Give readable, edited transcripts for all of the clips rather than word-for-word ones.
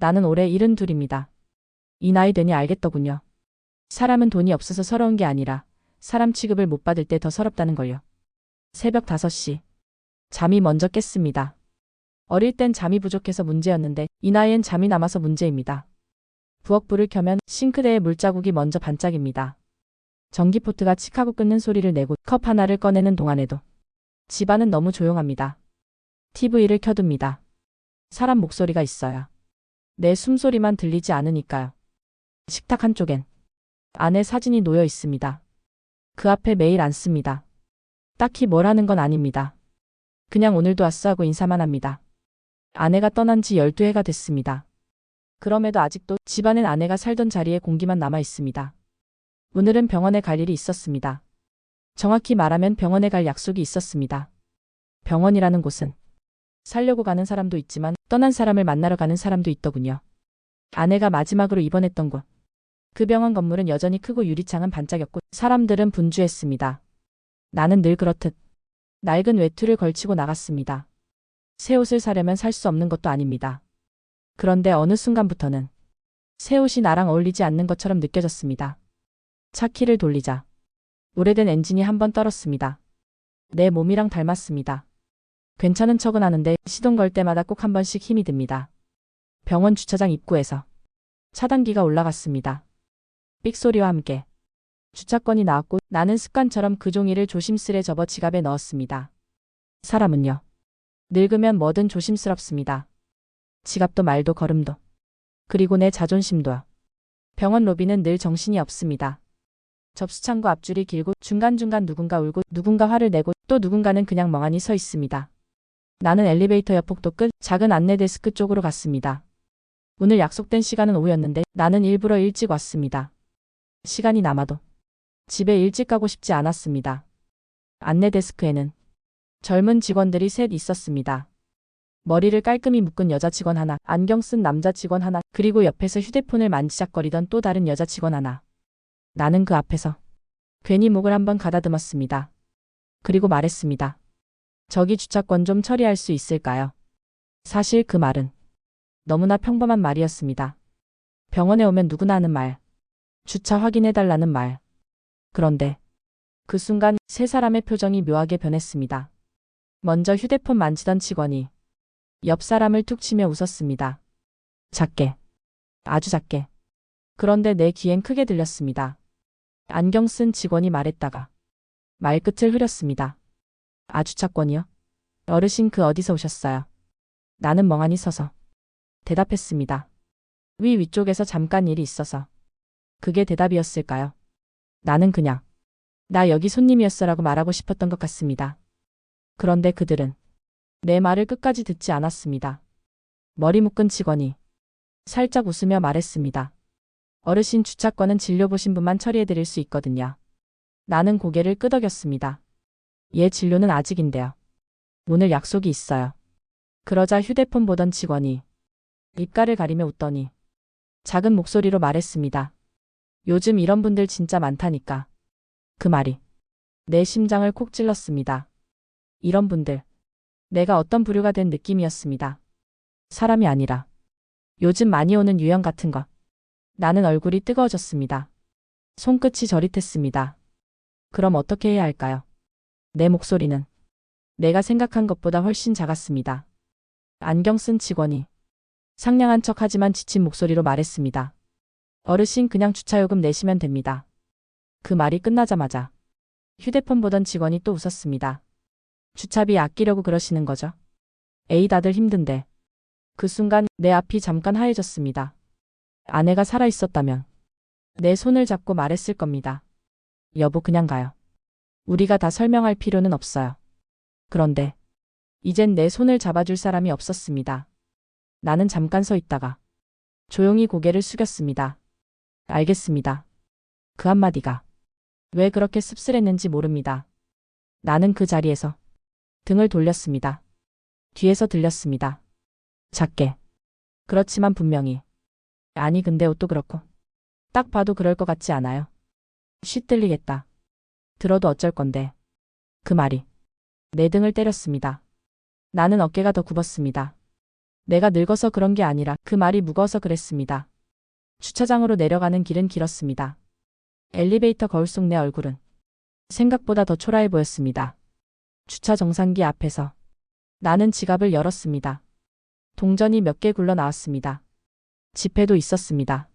나는 올해 72입니다. 이 나이 되니 알겠더군요. 사람은 돈이 없어서 서러운 게 아니라 사람 취급을 못 받을 때 더 서럽다는 걸요. 새벽 5시. 잠이 먼저 깼습니다. 어릴 땐 잠이 부족해서 문제였는데 이 나이엔 잠이 남아서 문제입니다. 부엌불을 켜면 싱크대에 물자국이 먼저 반짝입니다. 전기포트가 칙하고 끓는 소리를 내고 컵 하나를 꺼내는 동안에도 집안은 너무 조용합니다. TV를 켜둡니다. 사람 목소리가 있어야 내 숨소리만 들리지 않으니까요. 식탁 한쪽엔 아내 사진이 놓여 있습니다. 그 앞에 매일 앉습니다. 딱히 뭘 하는 건 아닙니다. 그냥 오늘도 왔어 하고 인사만 합니다. 아내가 떠난 지 12해가 됐습니다. 그럼에도 아직도 집안엔 아내가 살던 자리에 공기만 남아 있습니다. 오늘은 병원에 갈 일이 있었습니다. 정확히 말하면 병원에 갈 약속이 있었습니다. 병원이라는 곳은 살려고 가는 사람도 있지만 떠난 사람을 만나러 가는 사람도 있더군요. 아내가 마지막으로 입원했던 곳. 그 병원 건물은 여전히 크고 유리창은 반짝였고 사람들은 분주했습니다. 나는 늘 그렇듯 낡은 외투를 걸치고 나갔습니다. 새 옷을 사려면 살 수 없는 것도 아닙니다. 그런데 어느 순간부터는 새 옷이 나랑 어울리지 않는 것처럼 느껴졌습니다. 차 키를 돌리자 오래된 엔진이 한번 떨었습니다. 내 몸이랑 닮았습니다. 괜찮은 척은 하는데 시동 걸 때마다 꼭 한 번씩 힘이 듭니다. 병원 주차장 입구에서 차단기가 올라갔습니다. 삑소리와 함께 주차권이 나왔고 나는 습관처럼 그 종이를 조심스레 접어 지갑에 넣었습니다. 사람은요. 늙으면 뭐든 조심스럽습니다. 지갑도 말도 걸음도. 그리고 내 자존심도요. 병원 로비는 늘 정신이 없습니다. 접수창고 앞줄이 길고 중간중간 누군가 울고 누군가 화를 내고 또 누군가는 그냥 멍하니 서 있습니다. 나는 엘리베이터 옆 복도 끝 작은 안내 데스크 쪽으로 갔습니다. 오늘 약속된 시간은 오후였는데 나는 일부러 일찍 왔습니다. 시간이 남아도 집에 일찍 가고 싶지 않았습니다. 안내 데스크에는 젊은 직원들이 셋 있었습니다. 머리를 깔끔히 묶은 여자 직원 하나, 안경 쓴 남자 직원 하나, 그리고 옆에서 휴대폰을 만지작거리던 또 다른 여자 직원 하나. 나는 그 앞에서 괜히 목을 한번 가다듬었습니다. 그리고 말했습니다. 저기 주차권 좀 처리할 수 있을까요? 사실 그 말은 너무나 평범한 말이었습니다. 병원에 오면 누구나 하는 말. 주차 확인해달라는 말. 그런데 그 순간 세 사람의 표정이 묘하게 변했습니다. 먼저 휴대폰 만지던 직원이 옆 사람을 툭 치며 웃었습니다. 작게. 아주 작게. 그런데 내 귀엔 크게 들렸습니다. 안경 쓴 직원이 말했다가 말끝을 흐렸습니다. 아, 주차권이요? 어르신 그 어디서 오셨어요? 나는 멍하니 서서 대답했습니다. 위쪽에서 잠깐 일이 있어서. 그게 대답이었을까요? 나는 그냥 나 여기 손님이었어라고 말하고 싶었던 것 같습니다. 그런데 그들은 내 말을 끝까지 듣지 않았습니다. 머리 묶은 직원이 살짝 웃으며 말했습니다. 어르신 주차권은 진료 보신 분만 처리해드릴 수 있거든요. 나는 고개를 끄덕였습니다. 예, 진료는 아직인데요. 오늘 약속이 있어요. 그러자 휴대폰 보던 직원이 입가를 가리며 웃더니 작은 목소리로 말했습니다. 요즘 이런 분들 진짜 많다니까. 그 말이 내 심장을 콕 찔렀습니다. 이런 분들. 내가 어떤 부류가 된 느낌이었습니다. 사람이 아니라 요즘 많이 오는 유형 같은 것. 나는 얼굴이 뜨거워졌습니다. 손끝이 저릿했습니다. 그럼 어떻게 해야 할까요? 내 목소리는 내가 생각한 것보다 훨씬 작았습니다. 안경 쓴 직원이 상냥한 척하지만 지친 목소리로 말했습니다. 어르신 그냥 주차요금 내시면 됩니다. 그 말이 끝나자마자 휴대폰 보던 직원이 또 웃었습니다. 주차비 아끼려고 그러시는 거죠? 에이, 다들 힘든데. 그 순간 내 앞이 잠깐 하얘졌습니다. 아내가 살아있었다면 내 손을 잡고 말했을 겁니다. 여보, 그냥 가요. 우리가 다 설명할 필요는 없어요. 그런데 이젠 내 손을 잡아줄 사람이 없었습니다. 나는 잠깐 서 있다가 조용히 고개를 숙였습니다. 알겠습니다. 그 한마디가 왜 그렇게 씁쓸했는지 모릅니다. 나는 그 자리에서 등을 돌렸습니다. 뒤에서 들렸습니다. 작게. 그렇지만 분명히. 아니 근데 옷도 그렇고. 딱 봐도 그럴 것 같지 않아요? 쉿, 들리겠다. 들어도 어쩔 건데. 그 말이 내 등을 때렸습니다. 나는 어깨가 더 굽었습니다. 내가 늙어서 그런 게 아니라 그 말이 무거워서 그랬습니다. 주차장으로 내려가는 길은 길었습니다. 엘리베이터 거울 속 내 얼굴은 생각보다 더 초라해 보였습니다. 주차 정상기 앞에서 나는 지갑을 열었습니다. 동전이 몇 개 굴러 나왔습니다. 지폐도 있었습니다.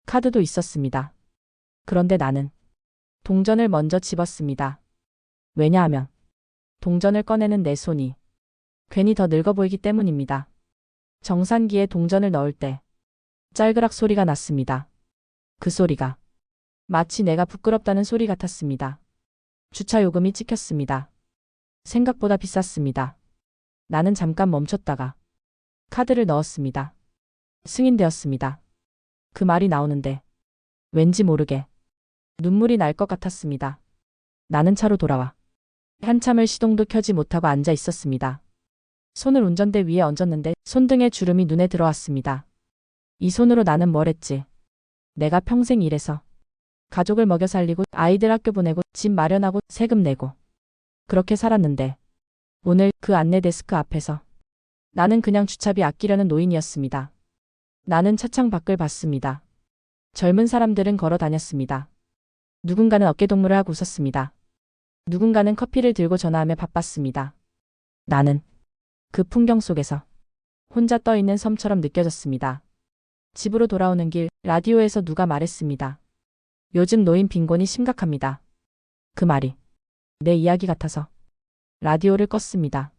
카드도 있었습니다. 그런데 나는 동전을 먼저 집었습니다. 왜냐하면 동전을 꺼내는 내 손이 괜히 더 늙어 보이기 때문입니다. 정산기에 동전을 넣을 때 짤그락 소리가 났습니다. 그 소리가 마치 내가 부끄럽다는 소리 같았습니다. 주차 요금이 찍혔습니다. 생각보다 비쌌습니다. 나는 잠깐 멈췄다가 카드를 넣었습니다. 승인되었습니다. 그 말이 나오는데 왠지 모르게 눈물이 날 것 같았습니다. 나는 차로 돌아와 한참을 시동도 켜지 못하고 앉아 있었습니다. 손을 운전대 위에 얹었는데 손등에 주름이 눈에 들어왔습니다. 이 손으로 나는 뭘 했지? 내가 평생 일해서 가족을 먹여 살리고 아이들 학교 보내고 집 마련하고 세금 내고 그렇게 살았는데 오늘 그 안내 데스크 앞에서 나는 그냥 주차비 아끼려는 노인이었습니다. 나는 차창 밖을 봤습니다. 젊은 사람들은 걸어 다녔습니다. 누군가는 어깨동무를 하고 웃었습니다. 누군가는 커피를 들고 전화하며 바빴습니다. 나는 그 풍경 속에서 혼자 떠 있는 섬처럼 느껴졌습니다. 집으로 돌아오는 길 라디오에서 누가 말했습니다. 요즘 노인 빈곤이 심각합니다. 그 말이 내 이야기 같아서 라디오를 껐습니다.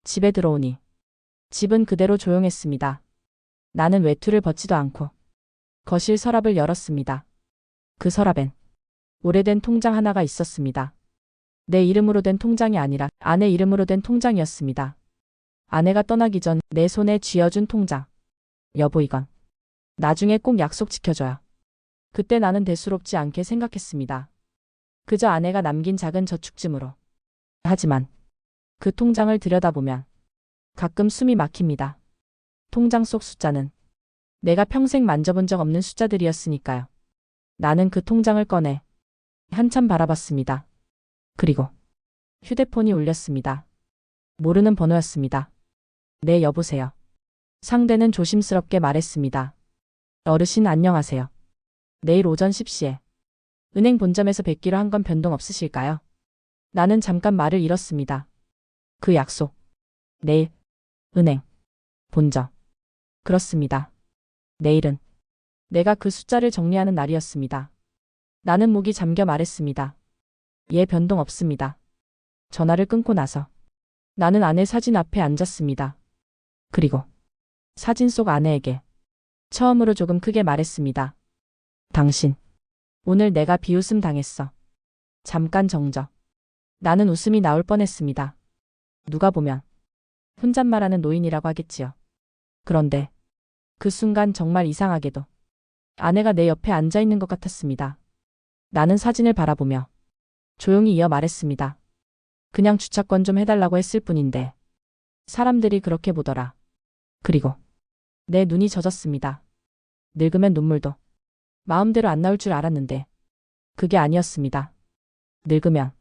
집에 들어오니 집은 그대로 조용했습니다. 나는 외투를 벗지도 않고 거실 서랍을 열었습니다. 그 서랍엔 오래된 통장 하나가 있었습니다. 내 이름으로 된 통장이 아니라 아내 이름으로 된 통장이었습니다. 아내가 떠나기 전 내 손에 쥐어준 통장. 여보, 이건 나중에 꼭 약속 지켜줘요. 그때 나는 대수롭지 않게 생각했습니다. 그저 아내가 남긴 작은 저축쯤으로. 하지만 그 통장을 들여다보면 가끔 숨이 막힙니다. 통장 속 숫자는 내가 평생 만져본 적 없는 숫자들이었으니까요. 나는 그 통장을 꺼내 한참 바라봤습니다. 그리고 휴대폰이 울렸습니다. 모르는 번호였습니다. 네, 여보세요. 상대는 조심스럽게 말했습니다. 어르신 안녕하세요. 내일 오전 10시에 은행 본점에서 뵙기로 한 건 변동 없으실까요? 나는 잠깐 말을 잃었습니다. 그 약속. 내일 은행 본점. 그렇습니다. 내일은 내가 그 숫자를 정리하는 날이었습니다. 나는 목이 잠겨 말했습니다. 예, 변동 없습니다. 전화를 끊고 나서 나는 아내 사진 앞에 앉았습니다. 그리고 사진 속 아내에게 처음으로 조금 크게 말했습니다. 당신, 오늘 내가 비웃음 당했어. 잠깐 정적. 나는 웃음이 나올 뻔했습니다. 누가 보면 혼잣말하는 노인이라고 하겠지요. 그런데 그 순간 정말 이상하게도 아내가 내 옆에 앉아 있는 것 같았습니다. 나는 사진을 바라보며 조용히 이어 말했습니다. 그냥 주차권 좀 해달라고 했을 뿐인데 사람들이 그렇게 보더라. 그리고 내 눈이 젖었습니다. 늙으면 눈물도 마음대로 안 나올 줄 알았는데 그게 아니었습니다. 늙으면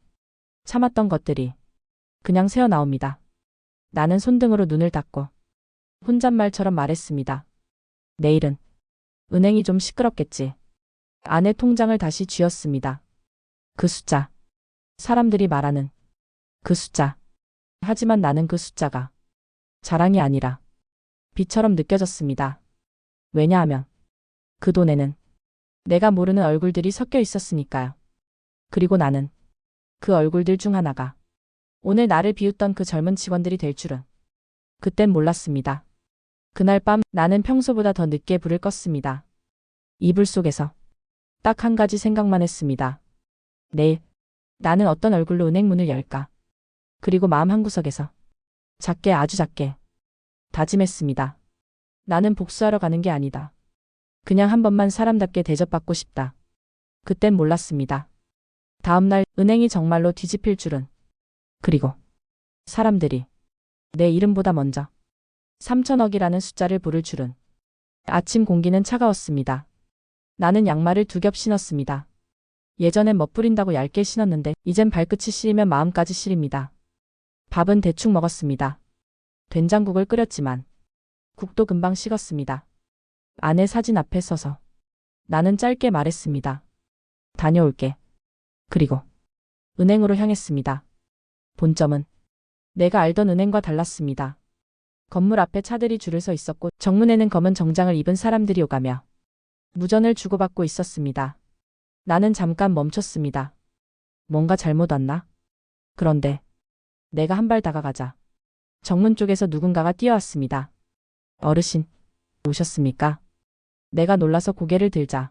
참았던 것들이 그냥 새어나옵니다. 나는 손등으로 눈을 닦고 혼잣말처럼 말했습니다. 내일은 은행이 좀 시끄럽겠지. 아내 통장을 다시 쥐었습니다. 그 숫자. 사람들이 말하는 그 숫자. 하지만 나는 그 숫자가 자랑이 아니라 비처럼 느껴졌습니다. 왜냐하면 그 돈에는 내가 모르는 얼굴들이 섞여 있었으니까요. 그리고 나는 그 얼굴들 중 하나가 오늘 나를 비웃던 그 젊은 직원들이 될 줄은 그땐 몰랐습니다. 그날 밤 나는 평소보다 더 늦게 불을 껐습니다. 이불 속에서 딱 한 가지 생각만 했습니다. 내일 나는 어떤 얼굴로 은행 문을 열까? 그리고 마음 한구석에서 작게, 아주 작게 다짐했습니다. 나는 복수하러 가는 게 아니다. 그냥 한 번만 사람답게 대접받고 싶다. 그땐 몰랐습니다. 다음날 은행이 정말로 뒤집힐 줄은. 그리고 사람들이 내 이름보다 먼저 3천억이라는 숫자를 부를 줄은. 아침 공기는 차가웠습니다. 나는 양말을 2겹 신었습니다. 예전엔 멋부린다고 얇게 신었는데 이젠 발끝이 시리면 마음까지 시립니다. 밥은 대충 먹었습니다. 된장국을 끓였지만 국도 금방 식었습니다. 아내 사진 앞에 서서 나는 짧게 말했습니다. 다녀올게. 그리고 은행으로 향했습니다. 본점은 내가 알던 은행과 달랐습니다. 건물 앞에 차들이 줄을 서 있었고 정문에는 검은 정장을 입은 사람들이 오가며 무전을 주고받고 있었습니다. 나는 잠깐 멈췄습니다. 뭔가 잘못 왔나? 그런데 내가 한 발 다가가자 정문 쪽에서 누군가가 뛰어왔습니다. 어르신, 오셨습니까? 내가 놀라서 고개를 들자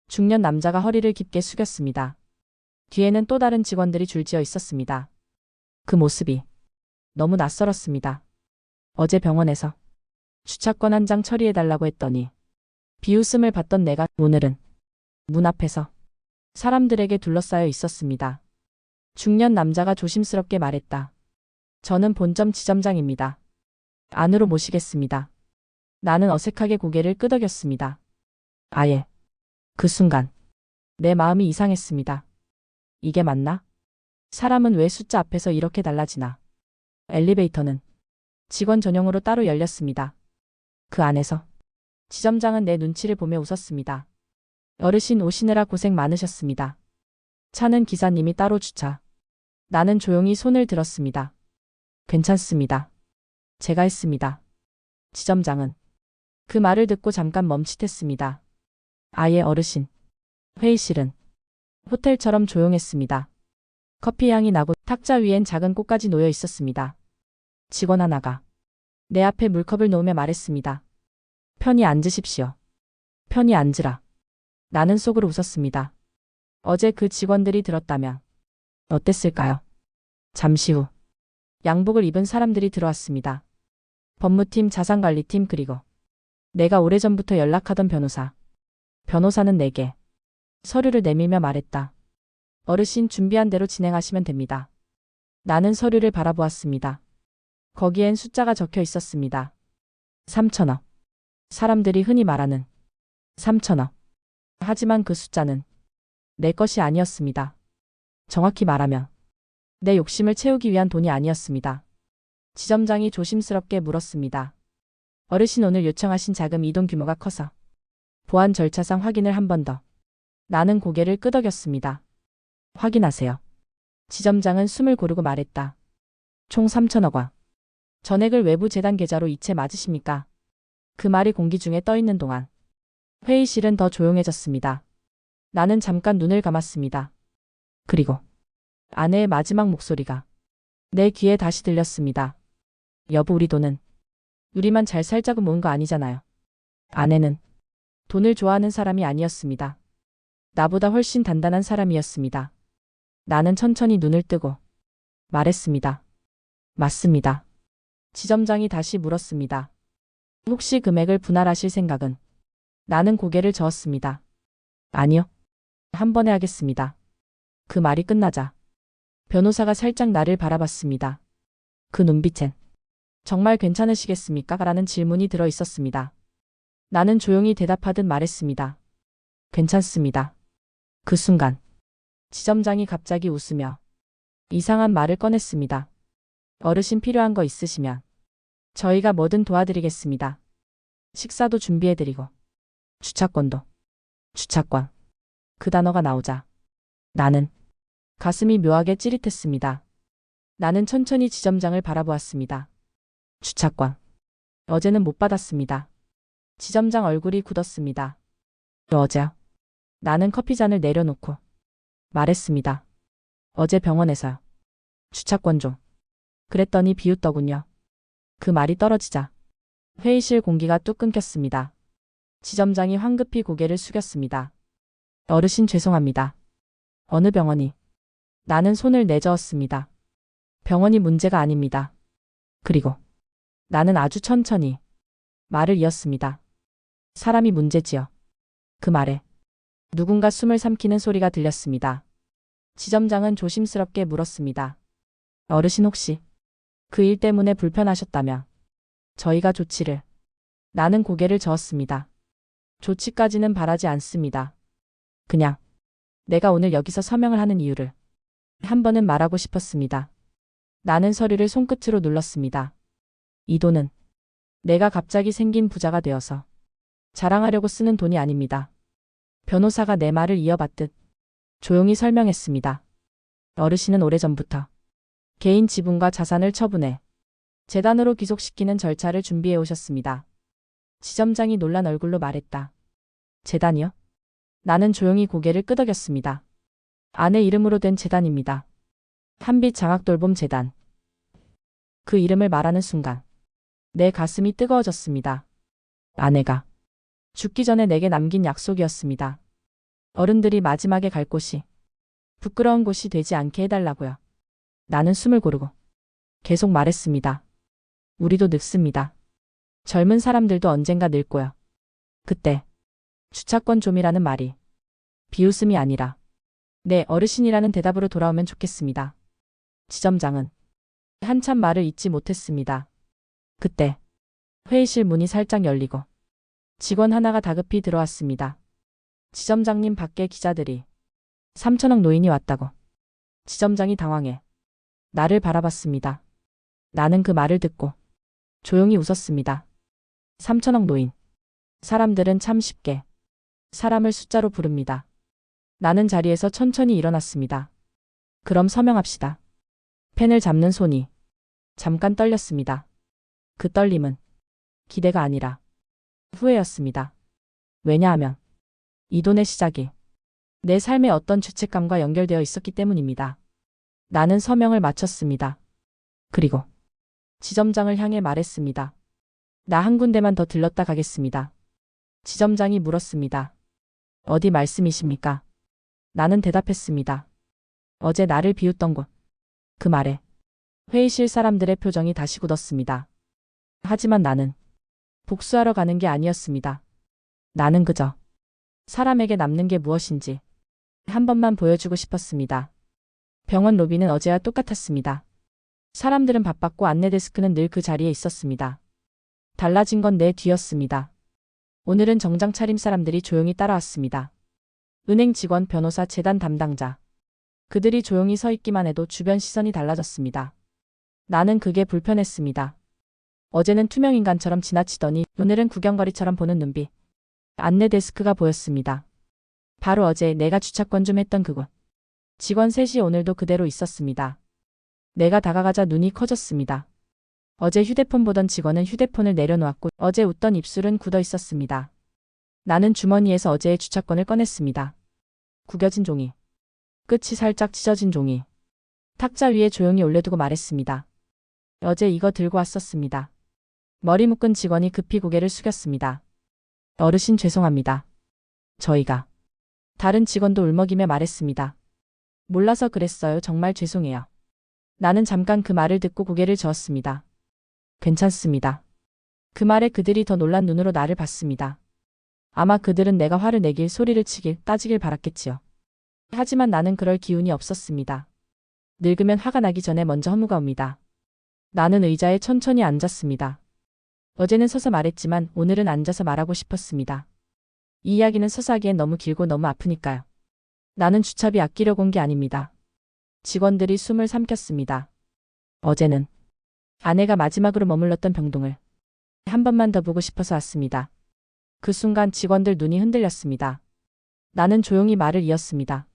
중년 남자가 허리를 깊게 숙였습니다. 뒤에는 또 다른 직원들이 줄지어 있었습니다. 그 모습이 너무 낯설었습니다. 어제 병원에서 주차권 한 장 처리해달라고 했더니 비웃음을 받던 내가 오늘은 문 앞에서 사람들에게 둘러싸여 있었습니다. 중년 남자가 조심스럽게 말했다. 저는 본점 지점장입니다. 안으로 모시겠습니다. 나는 어색하게 고개를 끄덕였습니다. 아예 그 순간 내 마음이 이상했습니다. 이게 맞나? 사람은 왜 숫자 앞에서 이렇게 달라지나? 엘리베이터는 직원 전용으로 따로 열렸습니다. 그 안에서 지점장은 내 눈치를 보며 웃었습니다. 어르신 오시느라 고생 많으셨습니다. 차는 기사님이 따로 주차. 나는 조용히 손을 들었습니다. 괜찮습니다. 제가 했습니다. 지점장은 그 말을 듣고 잠깐 멈칫했습니다. 아예 어르신. 회의실은 호텔처럼 조용했습니다. 커피 향이 나고 탁자 위엔 작은 꽃까지 놓여 있었습니다. 직원 하나가 내 앞에 물컵을 놓으며 말했습니다. 편히 앉으십시오. 편히 앉으라. 나는 속으로 웃었습니다. 어제 그 직원들이 들었다면 어땠을까요? 잠시 후 양복을 입은 사람들이 들어왔습니다. 법무팀, 자산관리팀, 그리고 내가 오래전부터 연락하던 변호사. 변호사는 내게 서류를 내밀며 말했다. 어르신 준비한 대로 진행하시면 됩니다. 나는 서류를 바라보았습니다. 거기엔 숫자가 적혀 있었습니다. 3천억. 사람들이 흔히 말하는 3천억. 하지만 그 숫자는 내 것이 아니었습니다. 정확히 말하면 내 욕심을 채우기 위한 돈이 아니었습니다. 지점장이 조심스럽게 물었습니다. 어르신 오늘 요청하신 자금 이동 규모가 커서 보안 절차상 확인을 한 번 더. 나는 고개를 끄덕였습니다. 확인하세요. 지점장은 숨을 고르고 말했다. 총 3천억 원. 전액을 외부 재단 계좌로 이체 맞으십니까? 그 말이 공기 중에 떠있는 동안 회의실은 더 조용해졌습니다. 나는 잠깐 눈을 감았습니다. 그리고 아내의 마지막 목소리가 내 귀에 다시 들렸습니다. 여보, 우리 돈은 우리만 잘 살자고 모은 거 아니잖아요. 아내는 돈을 좋아하는 사람이 아니었습니다. 나보다 훨씬 단단한 사람이었습니다. 나는 천천히 눈을 뜨고 말했습니다. 맞습니다. 지점장이 다시 물었습니다. 혹시 금액을 분할하실 생각은? 나는 고개를 저었습니다. 아니요. 한 번에 하겠습니다. 그 말이 끝나자 변호사가 살짝 나를 바라봤습니다. 그 눈빛엔 정말 괜찮으시겠습니까? 라는 질문이 들어 있었습니다. 나는 조용히 대답하듯 말했습니다. 괜찮습니다. 그 순간 지점장이 갑자기 웃으며 이상한 말을 꺼냈습니다. 어르신 필요한 거 있으시면 저희가 뭐든 도와드리겠습니다. 식사도 준비해드리고 주차권도. 주차권. 그 단어가 나오자 나는 가슴이 묘하게 찌릿했습니다. 나는 천천히 지점장을 바라보았습니다. 주차권. 어제는 못 받았습니다. 지점장 얼굴이 굳었습니다. 어제요? 나는 커피잔을 내려놓고 말했습니다. 어제 병원에서요. 주차권 좀. 그랬더니 비웃더군요. 그 말이 떨어지자 회의실 공기가 뚝 끊겼습니다. 지점장이 황급히 고개를 숙였습니다. 어르신 죄송합니다. 어느 병원이? 나는 손을 내저었습니다. 병원이 문제가 아닙니다. 그리고 나는 아주 천천히 말을 이었습니다. 사람이 문제지요. 그 말에 누군가 숨을 삼키는 소리가 들렸습니다. 지점장은 조심스럽게 물었습니다. 어르신 혹시 그 일 때문에 불편하셨다면 저희가 조치를. 나는 고개를 저었습니다. 조치까지는 바라지 않습니다. 그냥 내가 오늘 여기서 서명을 하는 이유를 한 번은 말하고 싶었습니다. 나는 서류를 손끝으로 눌렀습니다. 이 돈은 내가 갑자기 생긴 부자가 되어서 자랑하려고 쓰는 돈이 아닙니다. 변호사가 내 말을 이어받듯 조용히 설명했습니다. 어르신은 오래전부터 개인 지분과 자산을 처분해 재단으로 귀속시키는 절차를 준비해 오셨습니다. 지점장이 놀란 얼굴로 말했다. 재단이요? 나는 조용히 고개를 끄덕였습니다. 아내 이름으로 된 재단입니다. 한빛 장학돌봄 재단. 그 이름을 말하는 순간 내 가슴이 뜨거워졌습니다. 아내가 죽기 전에 내게 남긴 약속이었습니다. 어른들이 마지막에 갈 곳이 부끄러운 곳이 되지 않게 해달라고요. 나는 숨을 고르고 계속 말했습니다. 우리도 늙습니다. 젊은 사람들도 언젠가 늙고요. 그때 주차권 좀이라는 말이 비웃음이 아니라 네, 어르신이라는 대답으로 돌아오면 좋겠습니다. 지점장은 한참 말을 잇지 못했습니다. 그때 회의실 문이 살짝 열리고 직원 하나가 다급히 들어왔습니다. 지점장님, 밖에 기자들이 3천억 노인이 왔다고. 지점장이 당황해 나를 바라봤습니다. 나는 그 말을 듣고 조용히 웃었습니다. 3천억 노인. 사람들은 참 쉽게 사람을 숫자로 부릅니다. 나는 자리에서 천천히 일어났습니다. 그럼 서명합시다. 펜을 잡는 손이 잠깐 떨렸습니다. 그 떨림은 기대가 아니라 후회였습니다. 왜냐하면 이 돈의 시작이 내 삶의 어떤 죄책감과 연결되어 있었기 때문입니다. 나는 서명을 마쳤습니다. 그리고 지점장을 향해 말했습니다. 나 한 군데만 더 들렀다 가겠습니다. 지점장이 물었습니다. 어디 말씀이십니까? 나는 대답했습니다. 어제 나를 비웃던 곳. 그 말에 회의실 사람들의 표정이 다시 굳었습니다. 하지만 나는 복수하러 가는 게 아니었습니다. 나는 그저 사람에게 남는 게 무엇인지 한 번만 보여주고 싶었습니다. 병원 로비는 어제와 똑같았습니다. 사람들은 바빴고 안내 데스크는 늘 그 자리에 있었습니다. 달라진 건 내 뒤였습니다. 오늘은 정장 차림 사람들이 조용히 따라왔습니다. 은행 직원, 변호사, 재단 담당자. 그들이 조용히 서 있기만 해도 주변 시선이 달라졌습니다. 나는 그게 불편했습니다. 어제는 투명인간처럼 지나치더니 오늘은 구경거리처럼 보는 눈빛. 안내 데스크가 보였습니다. 바로 어제 내가 주차권 좀 했던 그곳. 직원 셋이 오늘도 그대로 있었습니다. 내가 다가가자 눈이 커졌습니다. 어제 휴대폰 보던 직원은 휴대폰을 내려놓았고 어제 웃던 입술은 굳어 있었습니다. 나는 주머니에서 어제의 주차권을 꺼냈습니다. 구겨진 종이. 끝이 살짝 찢어진 종이. 탁자 위에 조용히 올려두고 말했습니다. 어제 이거 들고 왔었습니다. 머리 묶은 직원이 급히 고개를 숙였습니다. 어르신, 죄송합니다. 저희가. 다른 직원도 울먹이며 말했습니다. 몰라서 그랬어요. 정말 죄송해요. 나는 잠깐 그 말을 듣고 고개를 저었습니다. 괜찮습니다. 그 말에 그들이 더 놀란 눈으로 나를 봤습니다. 아마 그들은 내가 화를 내길, 소리를 치길, 따지길 바랐겠지요. 하지만 나는 그럴 기운이 없었습니다. 늙으면 화가 나기 전에 먼저 허무가 옵니다. 나는 의자에 천천히 앉았습니다. 어제는 서서 말했지만 오늘은 앉아서 말하고 싶었습니다. 이 이야기는 서서 하기엔 너무 길고 너무 아프니까요. 나는 주차비 아끼려고 온 게 아닙니다. 직원들이 숨을 삼켰습니다. 어제는 아내가 마지막으로 머물렀던 병동을 한 번만 더 보고 싶어서 왔습니다. 그 순간 직원들 눈이 흔들렸습니다. 나는 조용히 말을 이었습니다.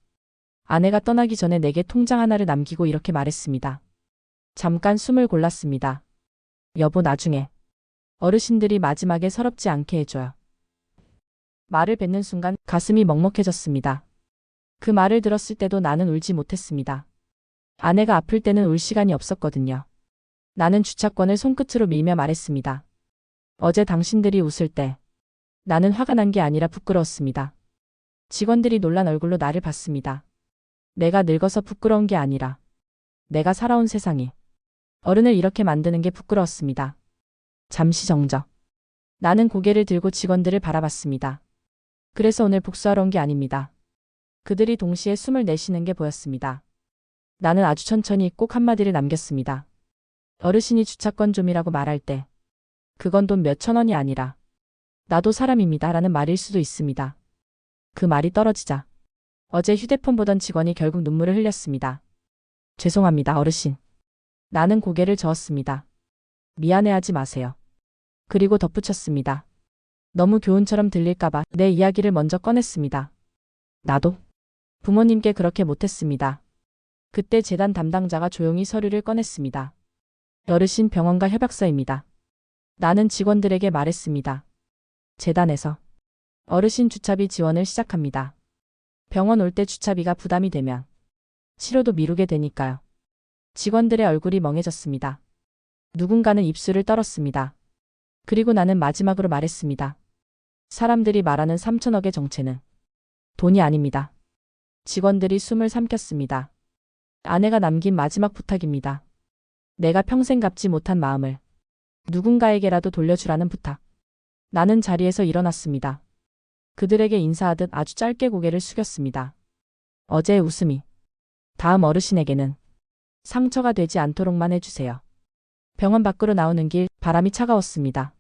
아내가 떠나기 전에 내게 통장 하나를 남기고 이렇게 말했습니다. 잠깐 숨을 골랐습니다. 여보, 나중에 어르신들이 마지막에 서럽지 않게 해줘요. 말을 뱉는 순간 가슴이 먹먹해졌습니다. 그 말을 들었을 때도 나는 울지 못했습니다. 아내가 아플 때는 울 시간이 없었거든요. 나는 주차권을 손끝으로 밀며 말했습니다. 어제 당신들이 웃을 때 나는 화가 난 게 아니라 부끄러웠습니다. 직원들이 놀란 얼굴로 나를 봤습니다. 내가 늙어서 부끄러운 게 아니라 내가 살아온 세상이 어른을 이렇게 만드는 게 부끄러웠습니다. 잠시 정적. 나는 고개를 들고 직원들을 바라봤습니다. 그래서 오늘 복수하러 온 게 아닙니다. 그들이 동시에 숨을 내쉬는 게 보였습니다. 나는 아주 천천히 꼭 한마디를 남겼습니다. 어르신이 주차권 좀이라고 말할 때 그건 돈 몇천 원이 아니라 나도 사람입니다 라는 말일 수도 있습니다. 그 말이 떨어지자 어제 휴대폰 보던 직원이 결국 눈물을 흘렸습니다. 죄송합니다, 어르신. 나는 고개를 저었습니다. 미안해하지 마세요. 그리고 덧붙였습니다. 너무 교훈처럼 들릴까봐 내 이야기를 먼저 꺼냈습니다. 나도 부모님께 그렇게 못했습니다. 그때 재단 담당자가 조용히 서류를 꺼냈습니다. 어르신 병원과 협약서입니다. 나는 직원들에게 말했습니다. 재단에서 어르신 주차비 지원을 시작합니다. 병원 올 때 주차비가 부담이 되면 치료도 미루게 되니까요. 직원들의 얼굴이 멍해졌습니다. 누군가는 입술을 떨었습니다. 그리고 나는 마지막으로 말했습니다. 사람들이 말하는 3천억의 정체는 돈이 아닙니다. 직원들이 숨을 삼켰습니다. 아내가 남긴 마지막 부탁입니다. 내가 평생 갚지 못한 마음을 누군가에게라도 돌려주라는 부탁. 나는 자리에서 일어났습니다. 그들에게 인사하듯 아주 짧게 고개를 숙였습니다. 어제의 웃음이 다음 어르신에게는 상처가 되지 않도록만 해주세요. 병원 밖으로 나오는 길 바람이 차가웠습니다.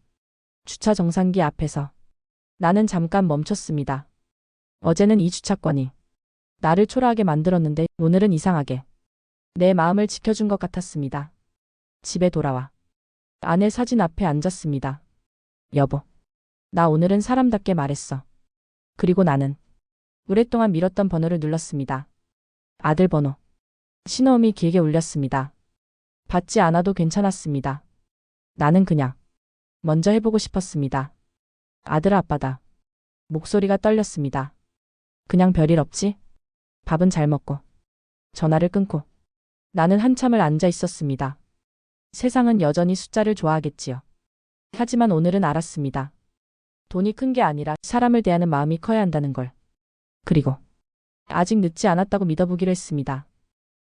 주차 정상기 앞에서 나는 잠깐 멈췄습니다. 어제는 이 주차권이 나를 초라하게 만들었는데 오늘은 이상하게 내 마음을 지켜준 것 같았습니다. 집에 돌아와 아내 사진 앞에 앉았습니다. 여보, 나 오늘은 사람답게 말했어. 그리고 나는 오랫동안 미뤘던 번호를 눌렀습니다. 아들 번호. 신호음이 길게 울렸습니다. 받지 않아도 괜찮았습니다. 나는 그냥 먼저 해보고 싶었습니다. 아들 아빠다. 목소리가 떨렸습니다. 그냥 별일 없지? 밥은 잘 먹고. 전화를 끊고 나는 한참을 앉아 있었습니다. 세상은 여전히 숫자를 좋아하겠지요. 하지만 오늘은 알았습니다. 돈이 큰 게 아니라 사람을 대하는 마음이 커야 한다는 걸. 그리고 아직 늦지 않았다고 믿어보기로 했습니다.